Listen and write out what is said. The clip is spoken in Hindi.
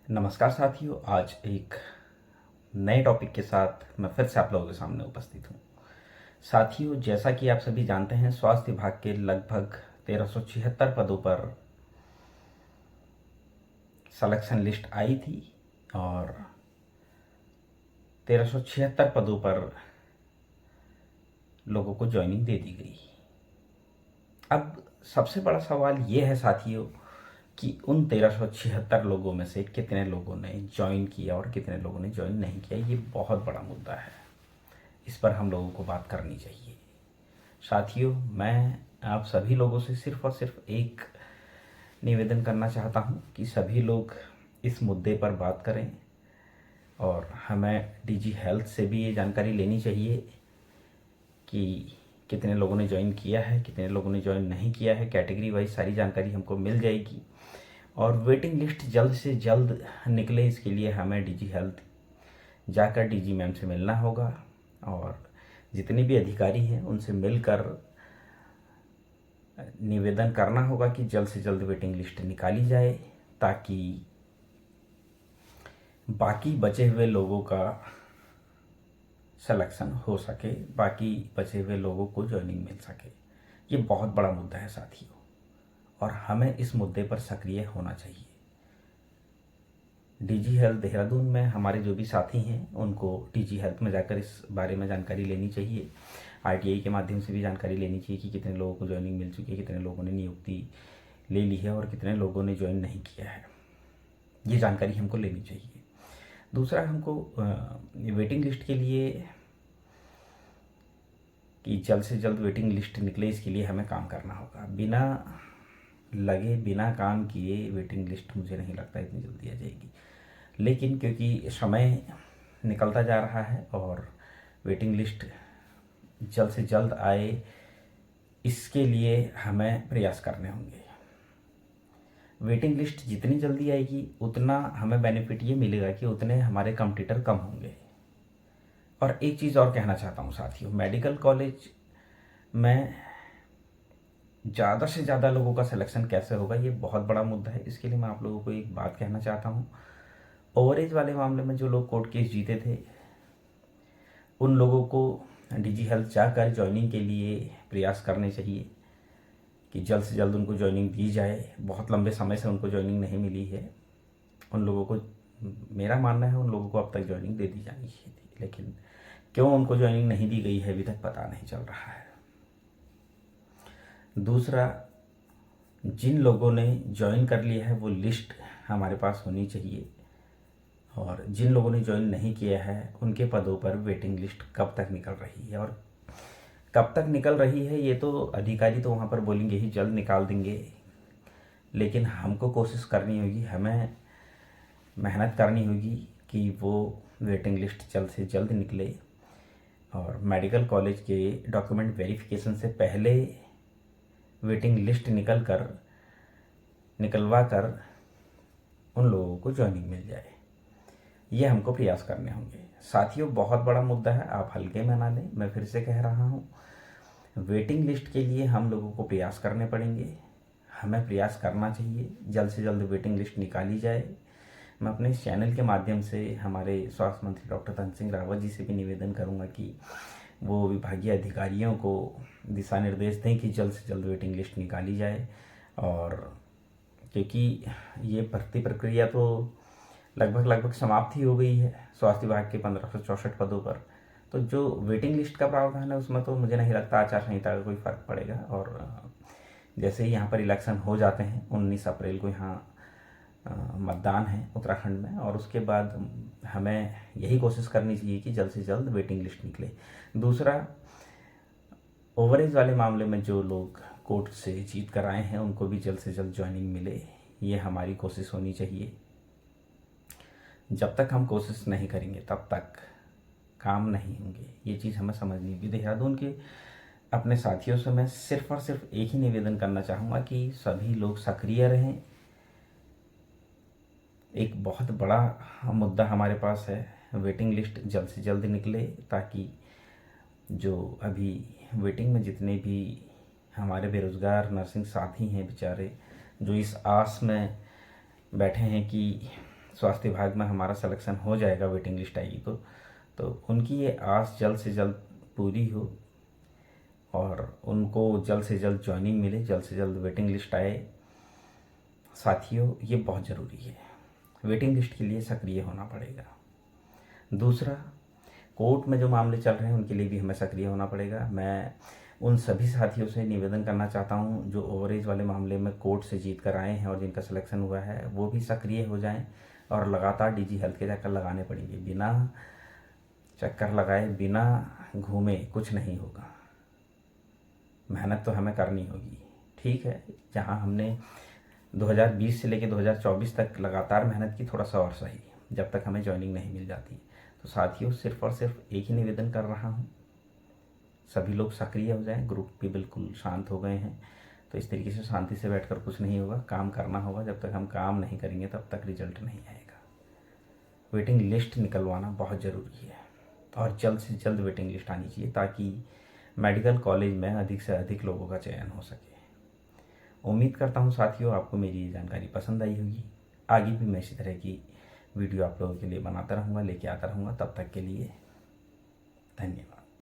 नमस्कार साथियों, आज एक नए टॉपिक के साथ मैं फिर से आप लोगों के सामने उपस्थित हूँ। साथियों, जैसा कि आप सभी जानते हैं, स्वास्थ्य विभाग के लगभग 1376 पदों पर सिलेक्शन लिस्ट आई थी और 1376 पदों पर लोगों को ज्वाइनिंग दे दी गई। अब सबसे बड़ा सवाल ये है साथियों कि उन 1376 लोगों में से कितने लोगों ने ज्वाइन किया और कितने लोगों ने ज्वाइन नहीं किया। ये बहुत बड़ा मुद्दा है, इस पर हम लोगों को बात करनी चाहिए। साथियों, मैं आप सभी लोगों से सिर्फ और सिर्फ एक निवेदन करना चाहता हूं कि सभी लोग इस मुद्दे पर बात करें और हमें डीजी हेल्थ से भी ये जानकारी लेनी चाहिए कि कितने लोगों ने ज्वाइन किया है, कितने लोगों ने ज्वाइन नहीं किया है। कैटेगरी वाइज सारी जानकारी हमको मिल जाएगी और वेटिंग लिस्ट जल्द से जल्द निकले, इसके लिए हमें डीजी हेल्थ जाकर डीजी मैम से मिलना होगा और जितने भी अधिकारी हैं उनसे मिलकर निवेदन करना होगा कि जल्द से जल्द वेटिंग लिस्ट निकाली जाए ताकि बाकी बचे हुए लोगों का सिलेक्शन हो सके, बाकी बचे हुए लोगों को ज्वाइनिंग मिल सके। ये बहुत बड़ा मुद्दा है साथियों और हमें इस मुद्दे पर सक्रिय होना चाहिए। डीजी हेल्थ देहरादून में हमारे जो भी साथी हैं उनको डीजी हेल्थ में जाकर इस बारे में जानकारी लेनी चाहिए। आरटीआई के माध्यम से भी जानकारी लेनी चाहिए कि कितने लोगों को ज्वाइनिंग मिल चुकी है, कितने लोगों ने नियुक्ति ले ली है और कितने लोगों ने ज्वाइन नहीं किया है। ये जानकारी हमको लेनी चाहिए। दूसरा, हमको वेटिंग लिस्ट के लिए कि जल्द से जल्द वेटिंग लिस्ट निकले, इसके लिए हमें काम करना होगा। बिना लगे, बिना काम किए वेटिंग लिस्ट मुझे नहीं लगता इतनी जल्दी आ जाएगी, लेकिन क्योंकि समय निकलता जा रहा है और वेटिंग लिस्ट जल्द से जल्द आए, इसके लिए हमें प्रयास करने होंगे। वेटिंग लिस्ट जितनी जल्दी आएगी उतना हमें बेनिफिट ये मिलेगा कि उतने हमारे कॉम्पिटिटर कम होंगे। और एक चीज़ और कहना चाहता हूँ साथियों, मेडिकल कॉलेज में ज़्यादा से ज़्यादा लोगों का सिलेक्शन कैसे होगा, ये बहुत बड़ा मुद्दा है। इसके लिए मैं आप लोगों को एक बात कहना चाहता हूँ। ओवरेज वाले मामले में जो लोग कोर्ट केस जीते थे उन लोगों को डीजी हेल्थ जाकर ज्वाइनिंग के लिए प्रयास करने चाहिए कि जल्द से जल्द उनको ज्वाइनिंग दी जाए। बहुत लंबे समय से उनको ज्वाइनिंग नहीं मिली है। उन लोगों को, मेरा मानना है, उन लोगों को अब तक ज्वाइनिंग दे दी जानी चाहिए थी, लेकिन क्यों उनको ज्वाइनिंग नहीं दी गई है अभी तक पता नहीं चल रहा है। दूसरा, जिन लोगों ने ज्वाइन कर लिया है वो लिस्ट हमारे पास होनी चाहिए और जिन लोगों ने ज्वाइन नहीं किया है उनके पदों पर वेटिंग लिस्ट कब तक निकल रही है और कब तक निकल रही है ये तो अधिकारी तो वहाँ पर बोलेंगे ही जल्द निकाल देंगे, लेकिन हमको कोशिश करनी होगी, हमें मेहनत करनी होगी कि वो वेटिंग लिस्ट जल्द से जल्द निकले और मेडिकल कॉलेज के डॉक्यूमेंट वेरिफिकेशन से पहले वेटिंग लिस्ट निकलवा कर उन लोगों को ज्वाइनिंग मिल जाए। ये हमको प्रयास करने होंगे। साथियों, बहुत बड़ा मुद्दा है, आप हल्के में ना लें। मैं फिर से कह रहा हूँ, वेटिंग लिस्ट के लिए हम लोगों को प्रयास करने पड़ेंगे, हमें प्रयास करना चाहिए, जल्द से जल्द वेटिंग लिस्ट निकाली जाए। मैं अपने इस चैनल के माध्यम से हमारे स्वास्थ्य मंत्री डॉक्टर धन सिंह रावत जी से भी निवेदन करूंगा कि वो विभागीय अधिकारियों को दिशा निर्देश दें कि जल्द से जल्द वेटिंग लिस्ट निकाली जाए। और क्योंकि ये भर्ती प्रक्रिया तो लगभग समाप्त ही हो गई है स्वास्थ्य विभाग के 1564 पदों पर, तो जो वेटिंग लिस्ट का प्रावधान है उसमें तो मुझे नहीं लगता आचार संहिता का कोई फ़र्क पड़ेगा। और जैसे ही यहाँ पर इलेक्शन हो जाते हैं, 19 अप्रैल को यहाँ मतदान है उत्तराखंड में, और उसके बाद हमें यही कोशिश करनी चाहिए कि जल्द से जल्द वेटिंग लिस्ट निकले। दूसरा, ओवरेज वाले मामले में जो लोग कोर्ट से जीत कर आए हैं उनको भी जल्द से जल्द ज्वाइनिंग मिले, ये हमारी कोशिश होनी चाहिए। जब तक हम कोशिश नहीं करेंगे तब तक काम नहीं होंगे, ये चीज़ हमें समझनी होगी। देहरादून के अपने साथियों से मैं सिर्फ और सिर्फ एक ही निवेदन करना चाहूँगा कि सभी लोग सक्रिय रहें। एक बहुत बड़ा मुद्दा हमारे पास है, वेटिंग लिस्ट जल्द से जल्द निकले ताकि जो अभी वेटिंग में जितने भी हमारे बेरोज़गार नर्सिंग साथी हैं बेचारे, जो इस आस में बैठे हैं कि स्वास्थ्य विभाग में हमारा सिलेक्शन हो जाएगा, वेटिंग लिस्ट आएगी तो उनकी ये आस जल्द से जल्द पूरी हो और उनको जल्द से जल्द ज्वाइनिंग मिले, जल्द से जल्द वेटिंग लिस्ट आए। साथियों, ये बहुत ज़रूरी है, वेटिंग लिस्ट के लिए सक्रिय होना पड़ेगा। दूसरा, कोर्ट में जो मामले चल रहे हैं उनके लिए भी हमें सक्रिय होना पड़ेगा। मैं उन सभी साथियों से निवेदन करना चाहता हूं जो ओवरेज वाले मामले में कोर्ट से जीत कर आए हैं और जिनका सिलेक्शन हुआ है, वो भी सक्रिय हो जाएं और लगातार डीजी हेल्थ के चक्कर लगाने पड़ेंगे। बिना चक्कर लगाए, बिना घूमे कुछ नहीं होगा। मेहनत तो हमें करनी होगी, ठीक है। जहां हमने 2020 से लेकर 2024 तक लगातार मेहनत की, थोड़ा सा और सही, जब तक हमें ज्वाइनिंग नहीं मिल जाती। तो साथियों, सिर्फ और सिर्फ एक ही निवेदन कर रहा हूँ, सभी लोग सक्रिय हो जाएं। ग्रुप भी बिल्कुल शांत हो गए हैं, तो इस तरीके से शांति से बैठकर कुछ नहीं होगा, काम करना होगा। जब तक हम काम नहीं करेंगे तब तक रिजल्ट नहीं आएगा। वेटिंग लिस्ट निकलवाना बहुत ज़रूरी है और जल्द से जल्द वेटिंग लिस्ट आनी चाहिए ताकि मेडिकल कॉलेज में अधिक से अधिक लोगों का चयन हो सके। उम्मीद करता हूँ साथियों आपको मेरी ये जानकारी पसंद आई होगी। आगे भी मैं इसी तरह की वीडियो आप लोगों के लिए बनाता रहूँगा, लेके आता रहूँगा। तब तक के लिए धन्यवाद।